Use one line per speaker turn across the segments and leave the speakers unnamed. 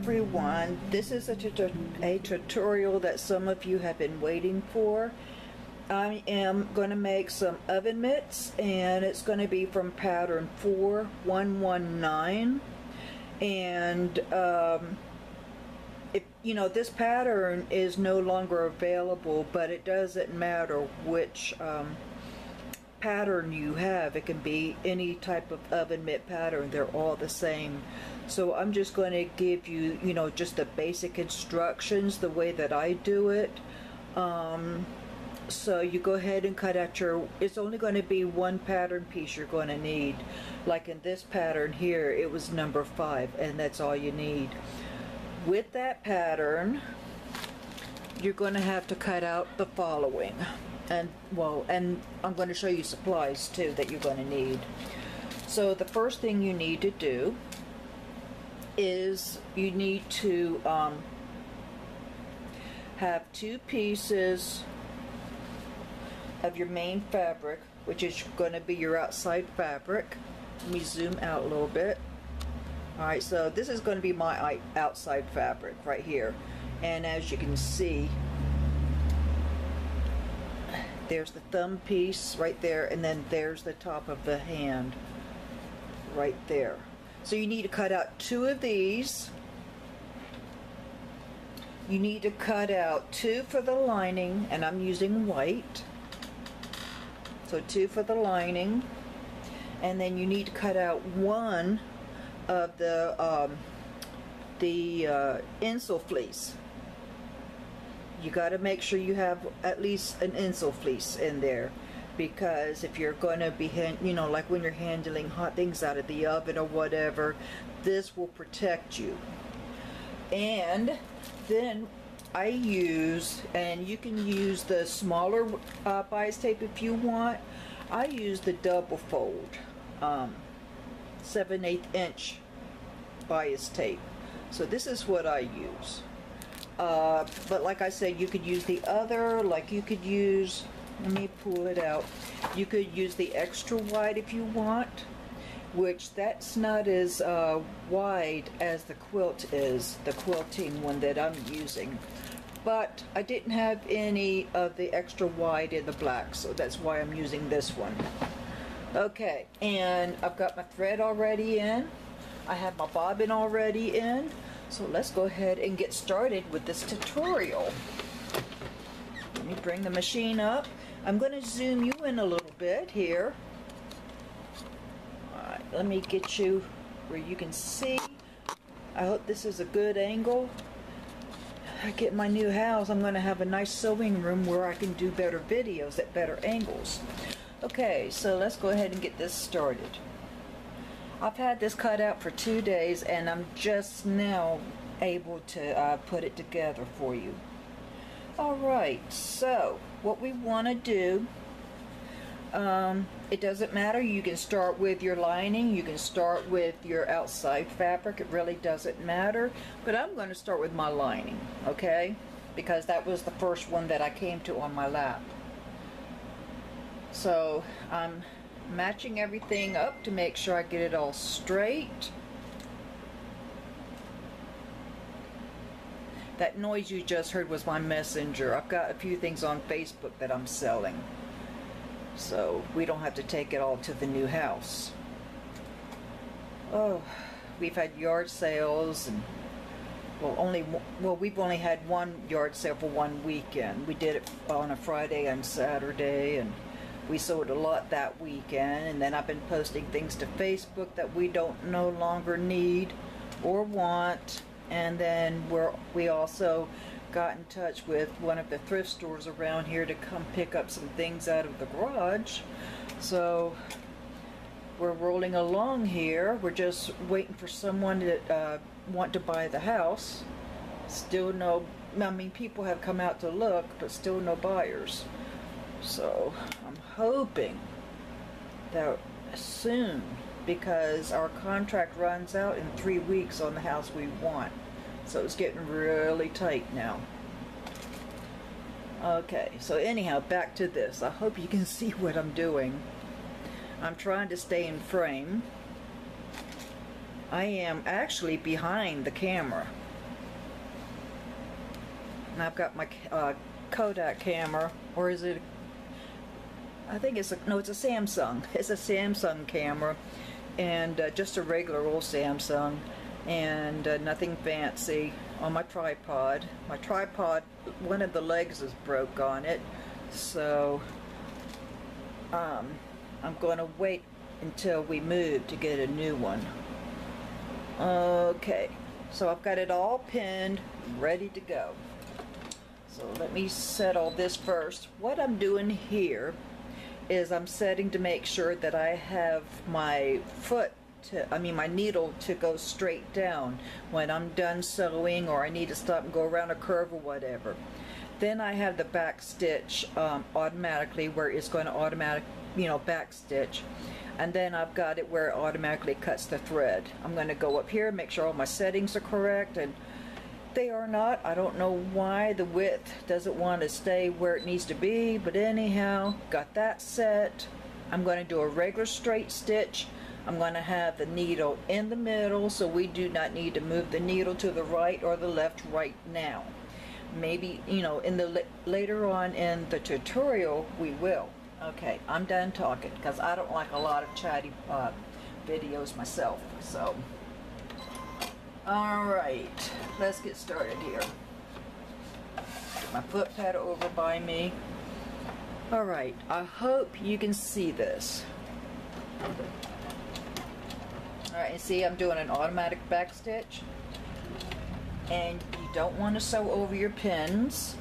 everyone. This is a tutorial that some of you have been waiting for. I am going to make some oven mitts, and it's going to be from pattern 4119. And if you know, this pattern is no longer available, but it doesn't matter which pattern you have. It can be any type of oven mitt pattern. They're all the same. So I'm just going to give you, you know, just the basic instructions, the way that I do it. So you go ahead and cut out your, it's only going to be one pattern piece you're going to need. Like in this pattern here, it was number 5, and that's all you need. With that pattern, you're going to have to cut out the following. And well, and I'm going to show you supplies too that you're going to need. So the first thing you need to do is you need to have 2 pieces of your main fabric, which is going to be your outside fabric. Let me zoom out a little bit. Alright, so this is going to be my outside fabric right here. And as you can see, there's the thumb piece right there, and then there's the top of the hand right there. So you need to cut out 2 of these. You need to cut out 2 for the lining, and I'm using white. So 2 for the lining, and then you need to cut out 1 of the insole fleece. You got to make sure you have at least an insole fleece in there, because if you're going to be, you know, like when you're handling hot things out of the oven or whatever, this will protect you. And then I use, and you can use the smaller bias tape if you want. I use the double fold 7/8 inch bias tape. So this is what I use. But like I said, you could use the other, like you could use, let me pull it out, you could use the extra wide if you want, which that's not as wide as the quilt is, the quilting one that I'm using. But I didn't have any of the extra wide in the black, so that's why I'm using this one. Okay, and I've got my thread already in. I have my bobbin already in. So let's go ahead and get started with this tutorial. Let me bring the machine up. I'm going to zoom you in a little bit here. Alright, let me get you where you can see. I hope this is a good angle. I get my new house, I'm going to have a nice sewing room where I can do better videos at better angles. Okay, so let's go ahead and get this started. I've had this cut out for 2 days, and I'm just now able to put it together for you. Alright, so what we want to do, it doesn't matter, you can start with your lining, you can start with your outside fabric, it really doesn't matter, but I'm going to start with my lining, okay, because that was the first one that I came to on my lap. So I'm matching everything up to make sure I get it all straight. That noise you just heard was my messenger. I've got a few things on Facebook that I'm selling, so we don't have to take it all to the new house. Oh, we've had yard sales, and we've only had one yard sale for one weekend. We did it on a Friday and Saturday, and we sold a lot that weekend. And then I've been posting things to Facebook that we don't no longer need or want. And then we also got in touch with one of the thrift stores around here to come pick up some things out of the garage. So we're rolling along here. We're just waiting for someone to want to buy the house. Still no, I mean, people have come out to look, but still no buyers. So I'm hoping that soon, because our contract runs out in 3 weeks on the house we want. So it's getting really tight now. Okay, so anyhow, back to this. I hope you can see what I'm doing. I'm trying to stay in frame. I am actually behind the camera. And I've got my Kodak camera, or is it, I think it's no, it's a Samsung. It's a Samsung camera, and just a regular old Samsung, and nothing fancy, on my tripod. My tripod, one of the legs is broke on it, so I'm going to wait until we move to get a new one. Okay, so I've got it all pinned, ready to go. So let me set all this first. What I'm doing here is I'm setting to make sure that I have my my needle to go straight down when I'm done sewing, or I need to stop and go around a curve or whatever. Then I have the back stitch automatically, where it's going to back stitch, and then I've got it where it automatically cuts the thread. I'm going to go up here, make sure all my settings are correct, and they are not. I don't know why the width doesn't want to stay where it needs to be, but anyhow, got that set. I'm going to do a regular straight stitch. I'm going to have the needle in the middle, so we do not need to move the needle to the right or the left right now. Maybe, in the later on in the tutorial we will. Okay, I'm done talking because I don't like a lot of chatty videos myself. So alright, let's get started here. Get my foot pad over by me. Alright, I hope you can see this. Alright, and see I'm doing an automatic back stitch. And you don't want to sew over your pins.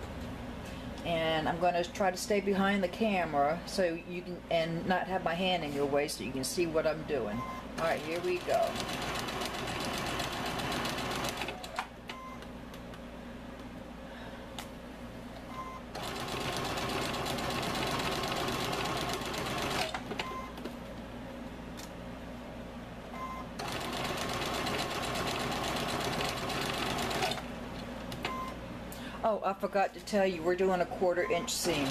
And I'm going to try to stay behind the camera so you can, and not have my hand in your way so you can see what I'm doing. Alright, here we go. Oh, I forgot to tell you, we're doing a 1/4 inch seam.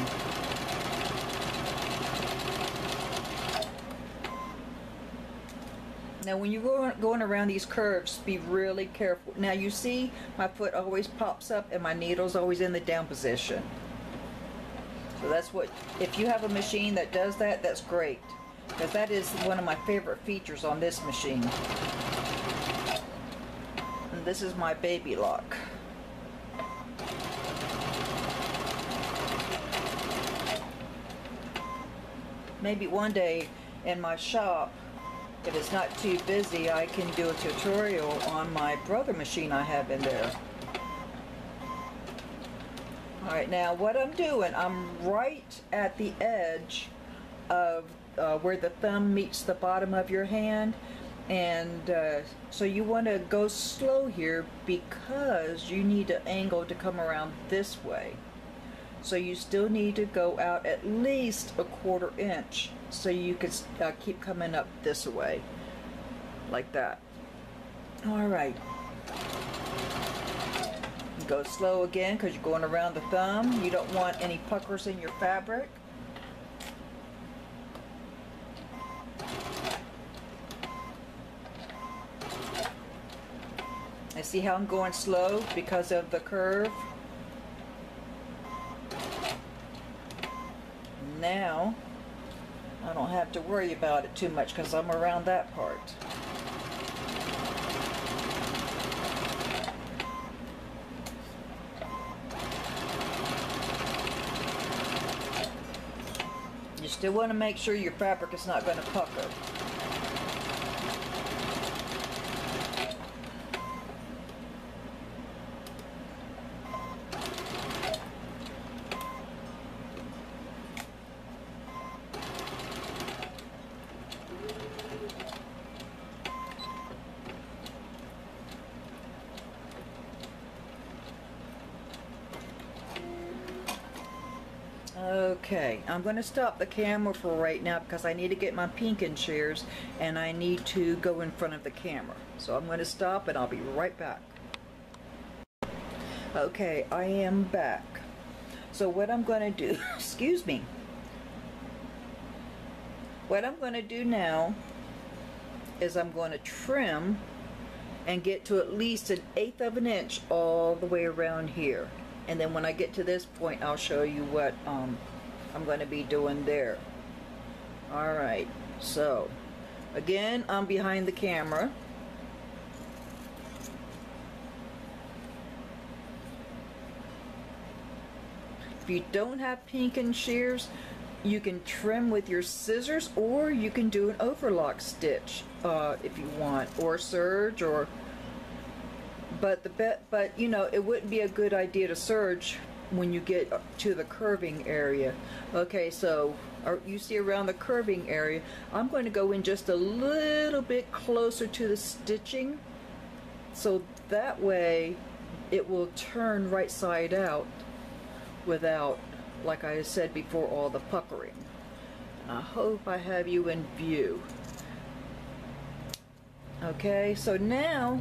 Now when you're going around these curves, be really careful. Now you see my foot always pops up and my needle's always in the down position. So that's what, if you have a machine that does that, that's great. Because that is one of my favorite features on this machine. And this is my baby lock. Maybe one day in my shop, if it's not too busy, I can do a tutorial on my brother machine I have in there. Alright, now what I'm doing, I'm right at the edge of where the thumb meets the bottom of your hand, and so you want to go slow here because you need an angle to come around this way. So you still need to go out at least a 1/4 inch so you can keep coming up this way, like that. Alright. Go slow again because you're going around the thumb. You don't want any puckers in your fabric. And see how I'm going slow because of the curve? Now I don't have to worry about it too much because I'm around that part. You still want to make sure your fabric is not going to pucker. Okay, I'm going to stop the camera for right now because I need to get my pinking shears and I need to go in front of the camera. So I'm going to stop and I'll be right back. Okay, I am back. So what I'm going to do, excuse me, what I'm going to do now is I'm going to trim and get to at least 1/8 of an inch all the way around here. And then when I get to this point, I'll show you what I'm going to be doing there. Alright, so again, I'm behind the camera. If you don't have pinking shears, you can trim with your scissors, or you can do an overlock stitch if you want, or serge, or but you know, it wouldn't be a good idea to serge when you get to the curving area. Okay, so you see around the curving area, I'm going to go in just a little bit closer to the stitching, so that way it will turn right side out without, like I said before, all the puckering. I hope I have you in view. Okay, so now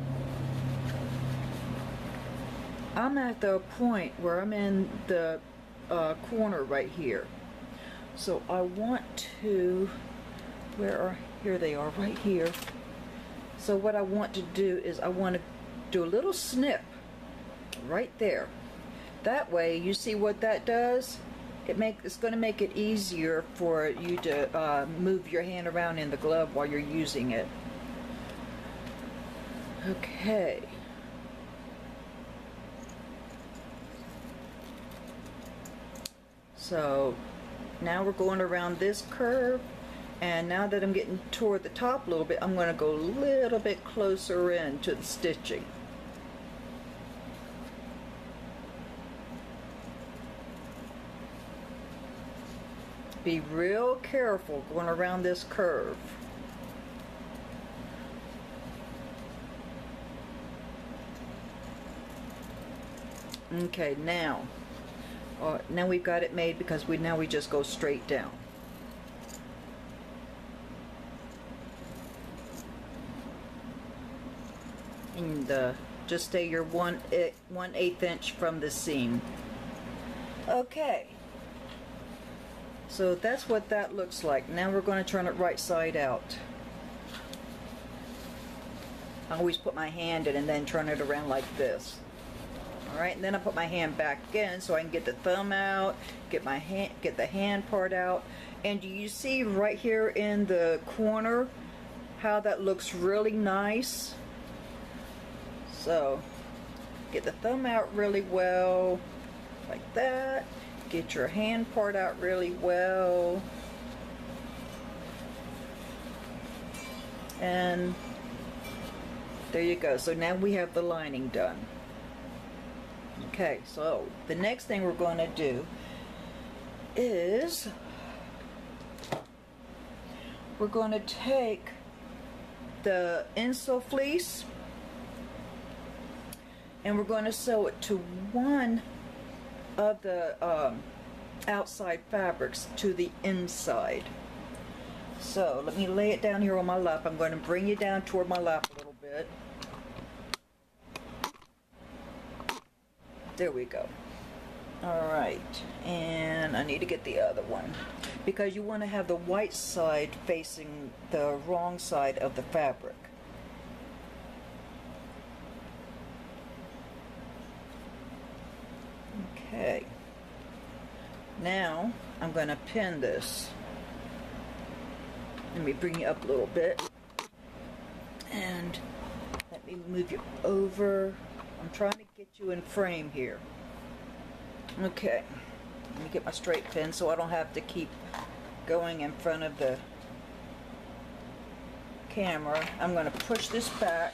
I'm at the point where I'm in the corner right here. So I want to, here they are, right here. So what I want to do is I want to do a little snip right there. That way, you see what that does? It's going to make it easier for you to move your hand around in the glove while you're using it. Okay. So now we're going around this curve, and now that I'm getting toward the top a little bit, I'm going to go a little bit closer in to the stitching. Be real careful going around this curve. Okay, now we've got it made, because now we just go straight down. And just stay your 1/8 inch from the seam. Okay. So that's what that looks like. Now we're going to turn it right side out. I always put my hand in and then turn it around like this. Alright, and then I put my hand back in so I can get the thumb out, get the hand part out. And do you see right here in the corner how that looks really nice? So get the thumb out really well, like that. Get your hand part out really well. And there you go. So now we have the lining done. Okay, so the next thing we're going to do is we're going to take the insole fleece and we're going to sew it to one of the outside fabrics to the inside. So let me lay it down here on my lap. I'm going to bring you down toward my lap a little bit. There we go. Alright, and I need to get the other one, because you want to have the white side facing the wrong side of the fabric. Okay, now I'm going to pin this. Let me bring you up a little bit, and let me move you over. I'm trying to get you in frame here. Okay, let me get my straight pin so I don't have to keep going in front of the camera. I'm going to push this back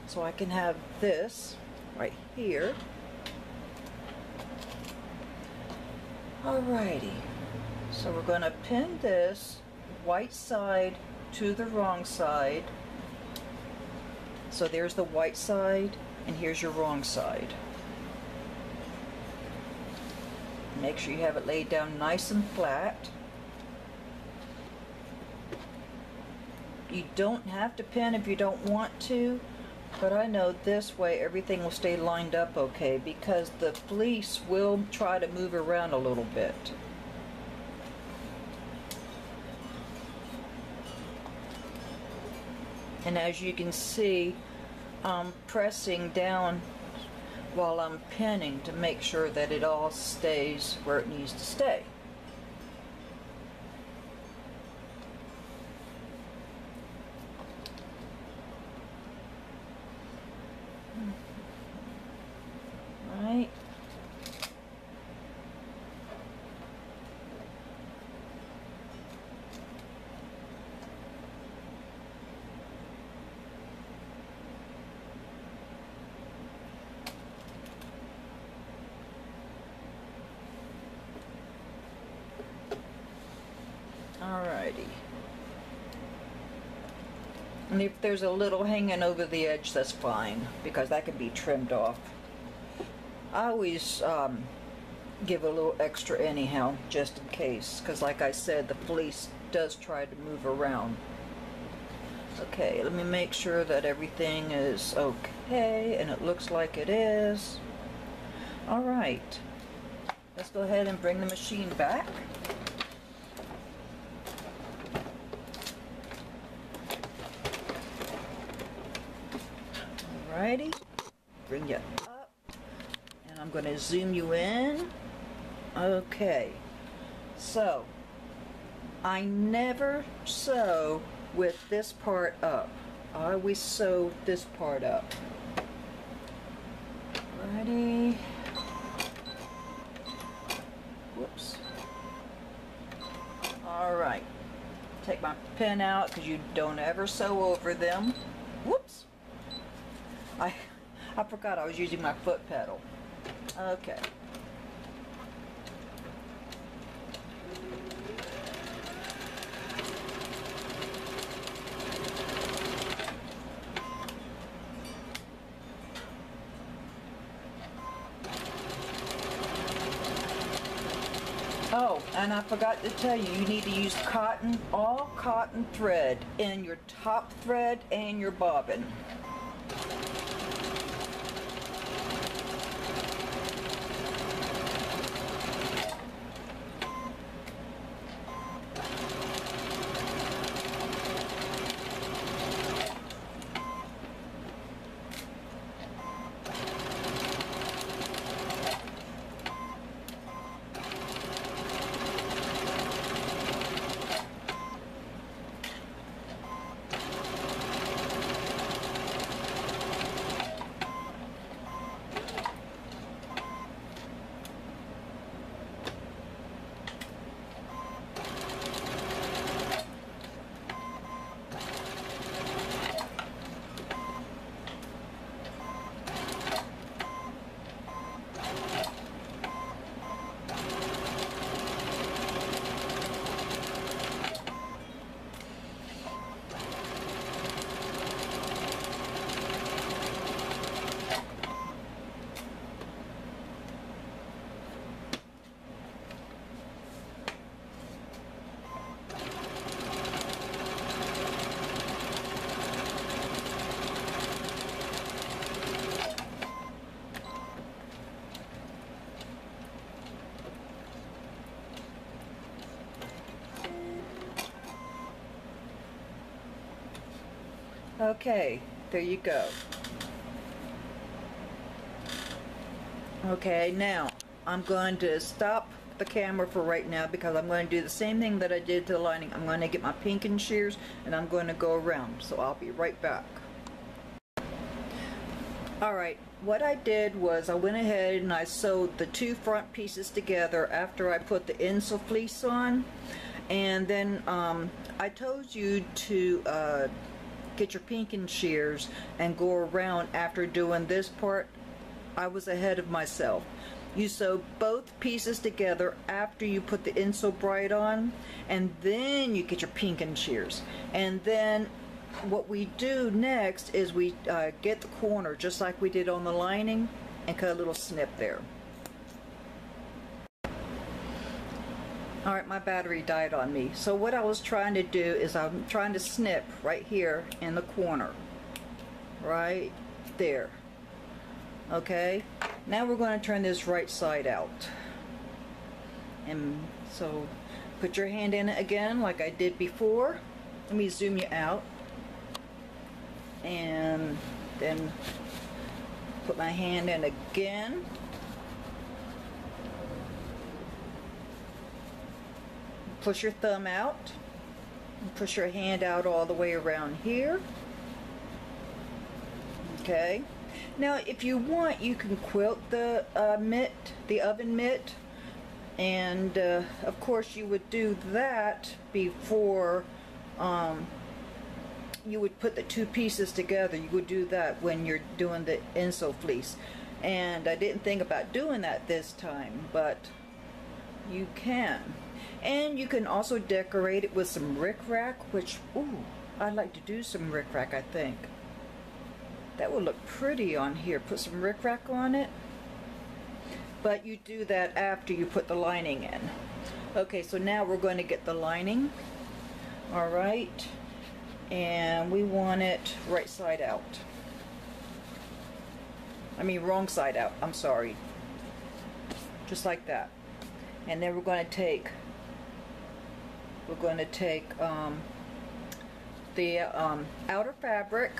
so I can have this right here. Alrighty, so we're going to pin this white side to the wrong side. So there's the white side, and here's your wrong side. Make sure you have it laid down nice and flat. You don't have to pin if you don't want to, but I know this way everything will stay lined up okay, because the fleece will try to move around a little bit. And as you can see, I'm pressing down while I'm pinning to make sure that it all stays where it needs to stay. Right. Alrighty. And if there's a little hanging over the edge, that's fine, because that can be trimmed off. I always give a little extra anyhow, just in case, because like I said, the fleece does try to move around. Okay, let me make sure that everything is okay, and it looks like it is. Alright, let's go ahead and bring the machine back. Alrighty, bring you up, and I'm going to zoom you in. Okay, so I never sew with this part up. I always sew this part up. Alrighty. Whoops. Alright, take my pin out because you don't ever sew over them. Whoops. I forgot I was using my foot pedal. Okay. Oh, and I forgot to tell you, you need to use cotton, all cotton thread in your top thread and your bobbin. Okay, there you go. Okay, now I'm going to stop the camera for right now because I'm going to do the same thing that I did to the lining. I'm going to get my pinking shears and I'm going to go around, so I'll be right back. Alright, what I did was I went ahead and I sewed the two front pieces together after I put the insole fleece on, and then I told you to get your pinking shears and go around after doing this part. I was ahead of myself. You sew both pieces together after you put the insole bright on, and then you get your pinking shears. And then what we do next is we get the corner just like we did on the lining and cut a little snip there. Alright, my battery died on me. So what I was trying to do is I'm trying to snip right here in the corner. Right there. Okay? Now we're going to turn this right side out. And so put your hand in it again like I did before. Let me zoom you out. And then Put my hand in again. Push your thumb out. Push your hand out all the way around here. Okay. Now, if you want, you can quilt the mitt, the oven mitt, and of course you would do that before you would put the two pieces together. You would do that when you're doing the insole fleece, and I didn't think about doing that this time, but you can. And you can also decorate it with some rickrack, which, ooh, I'd like to do some rickrack, I think. That would look pretty on here. Put some rickrack on it. But you do that after you put the lining in. Okay, so now we're going to get the lining. Alright. And we want it right side out. I mean, wrong side out. I'm sorry. Just like that. And then we're going to take the outer fabric.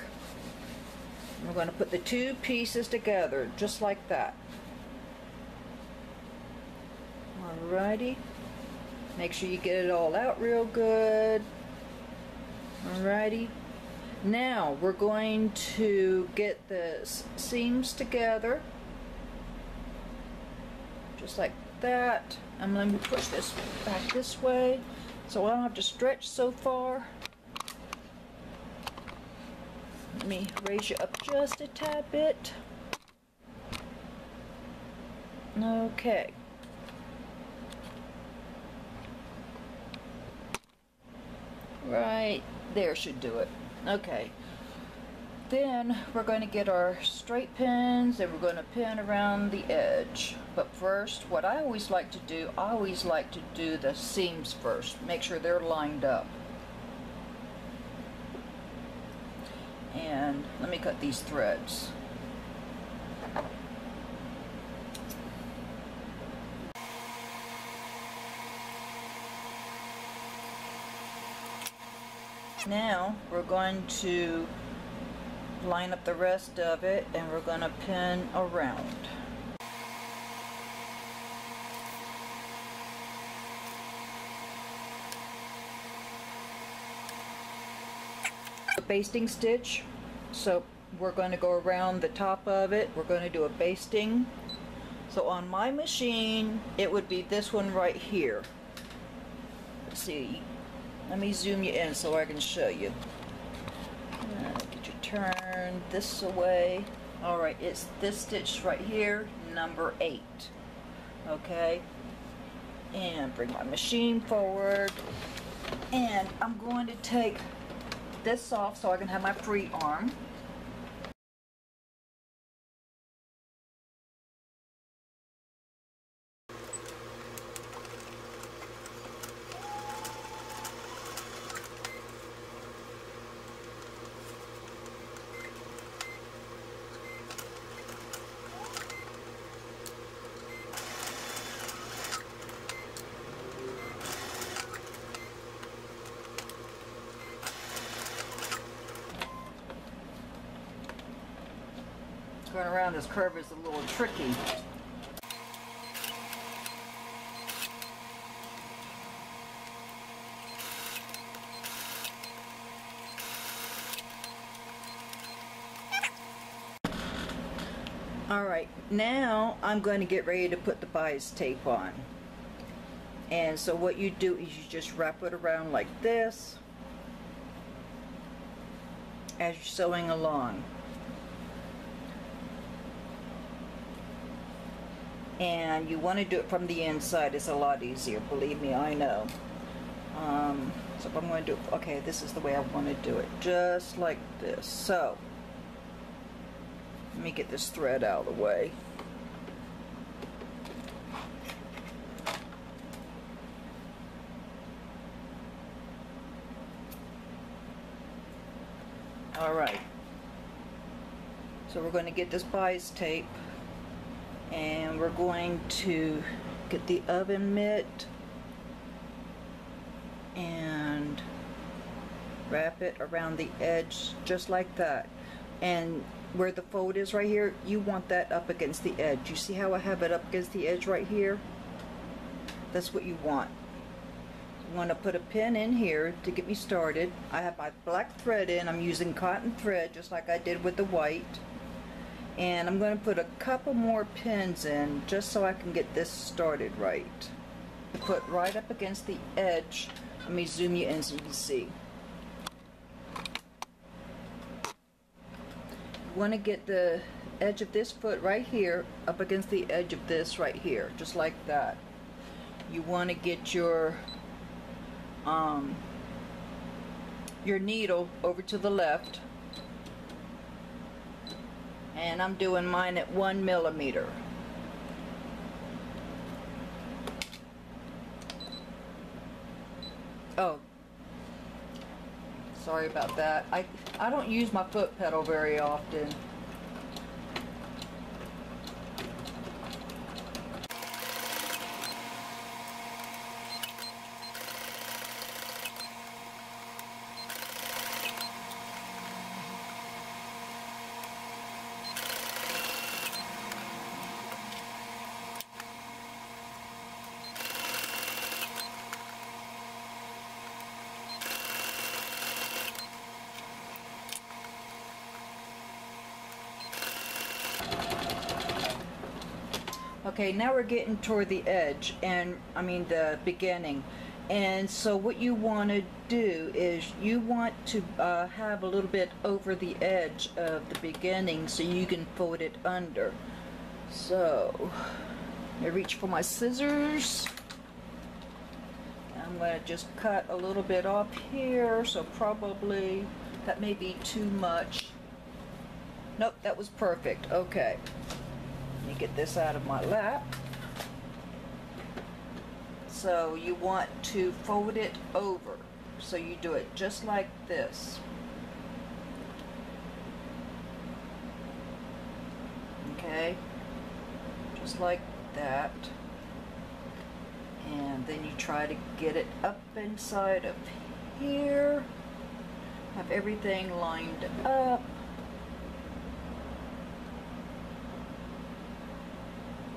We're going to put the two pieces together just like that. Alrighty. Make sure you get it all out real good. Alrighty. Now we're going to get the seams together just like that. I'm going to push this back this way so I don't have to stretch so far. Let me raise you up just a tad bit. Okay. Right there should do it. Okay. Then we're going to get our straight pins and we're going to pin around the edge. But first, what I always like to do, the seams first. Make sure they're lined up. And let me cut these threads. Now we're going to line up the rest of it and we're going to pin around. A basting stitch, so we're going to go around the top of it. We're going to do a basting. So on my machine it would be this one right here. Let's see, let me zoom you in so I can show you. Get you turned this away. Alright, it's this stitch right here, number 8. Okay, and bring my machine forward, and I'm going to take this off so I can have my free arm. Going around this curve is a little tricky. Alright, now I'm going to get ready to put the bias tape on. And so what you do is you just wrap it around like this as you're sewing along. And you want to do it from the inside. It's a lot easier, believe me, I know. So if I'm going to do it, okay, this is the way I want to do it, just like this. So let me get this thread out of the way. Alright, so we're going to get this bias tape and we're going to get the oven mitt and wrap it around the edge just like that. and where the fold is right here, you want that up against the edge. You see how I have it up against the edge right here? That's what you want. You want to put a pin in here to get me started. I have my black thread in. I'm using cotton thread just like I did with the white. And I'm going to put a couple more pins in just so I can get this started right. Put right up against the edge. Let me zoom you in so you can see. You want to get the edge of this foot right here up against the edge of this right here, just like that. You want to get your needle over to the left, and I'm doing mine at 1 millimeter. Oh, sorry about that. I don't use my foot pedal very often. Okay, now we're getting toward the edge, and I mean the beginning. And so what you want to do is you want to have a little bit over the edge of the beginning so you can fold it under. So I reach for my scissors. I'm going to just cut a little bit off here, so probably that may be too much. Nope, that was perfect. Okay. Let me get this out of my lap. So you want to fold it over. So you do it just like this. Okay? Just like that. And then you try to get it up inside of here. Have everything lined up.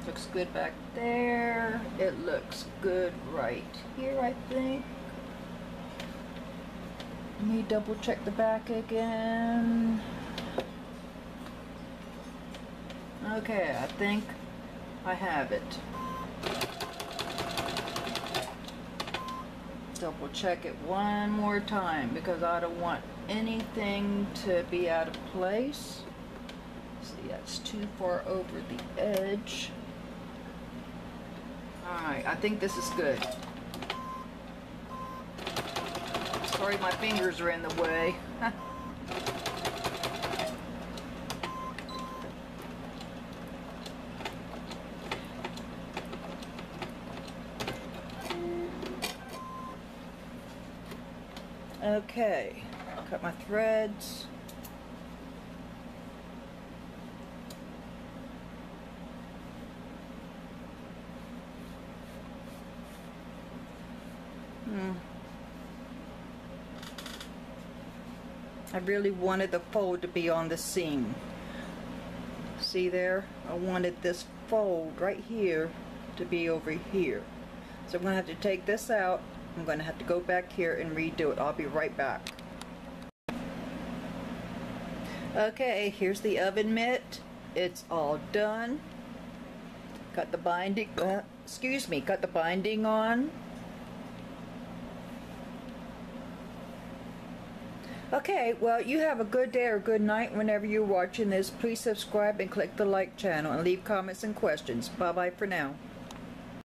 Looks good back there. It looks good right here, I think. Let me double check the back again. Okay, I think I have it. Double check it one more time because I don't want anything to be out of place. See, that's too far over the edge. Alright, I think this is good. Sorry, my fingers are in the way. Okay, cut my threads. I really wanted the fold to be on the seam. See there? I wanted this fold right here to be over here. So I'm going to have to take this out. I'm going to have to go back here and redo it. I'll be right back. Okay, here's the oven mitt. It's all done. Got the binding, got the binding on. Okay, well, you have a good day or good night whenever you're watching this. Please subscribe and click the like channel and leave comments and questions. Bye-bye for now.